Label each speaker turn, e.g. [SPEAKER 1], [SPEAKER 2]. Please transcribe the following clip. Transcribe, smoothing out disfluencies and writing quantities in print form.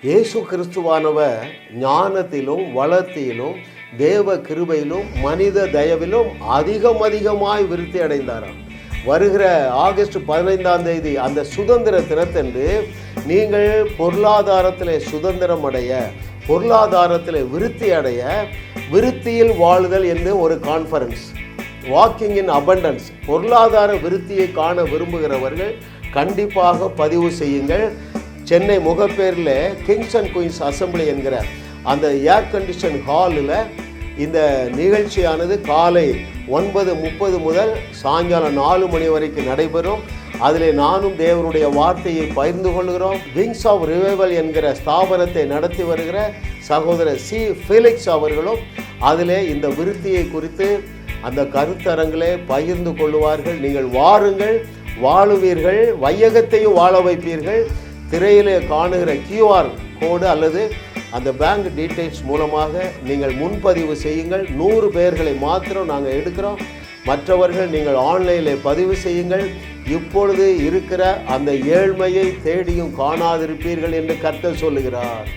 [SPEAKER 1] இயேசு கிறிஸ்துவானவர் ஞானத்திலும் வளத்திலும் தேவ கிருபையிலும் மனித தயவிலும் அதிகமாய் விருத்தி அடைந்தாராம். வருகிற ஆகஸ்ட் 15ஆம் தேதி அந்த சுதந்திர தினத்தன்று நீங்கள் பொருளாதாரத்தில் சுதந்திரம் அடைய, பொருளாதாரத்தில் விருத்தி அடைய, விருத்தியில் வாழுதல் என்று ஒரு கான்ஃபரன்ஸ், வாக்கிங் இன் அபண்டன்ஸ், பொருளாதார விருத்தியை காண விரும்புகிறவர்கள் கண்டிப்பாக பதிவு செய்யுங்கள். சென்னை முகப்பேரில் கிங்ஸ் அண்ட் குயின்ஸ் அசம்பிளி என்கிற அந்த ஏர் கண்டிஷன் ஹாலில் இந்த நிகழ்ச்சியானது காலை 9:30 முதல் சாயங்காலம் 4 மணி வரைக்கும் நடைபெறும். அதில் நானும் தேவனுடைய வார்த்தையை பகிர்ந்து கொள்கிறோம். விங்ஸ் ஆஃப் ரிவைவல் என்கிற ஸ்தாபனத்தை நடத்தி வருகிற சகோதரர் சி ஃபெலிக்ஸ் அவர்களும் அதில் இந்த விருத்தியை குறித்து அந்த கருத்தரங்களை பகிர்ந்து கொள்ளுவார்கள். நீங்கள் வாருங்கள், வாழுவீர்கள், வையகத்தையும் வாழ வைப்பீர்கள். திரையிலே காணுகிற QR கோடு அல்லது அந்த பேங்க் டீட்டெயில்ஸ் மூலமாக நீங்கள் முன்பதிவு செய்யுங்கள். 100 பேர்களை மாத்திரம் நாங்கள் எடுக்கிறோம். மற்றவர்கள் நீங்கள் ஆன்லைனில் பதிவு செய்யுங்கள். இப்பொழுது இருக்கிற அந்த ஏழ்மையை தேடியும் காணாதிருப்பீர்கள் என்று கர்த்தர் சொல்லுகிறார்.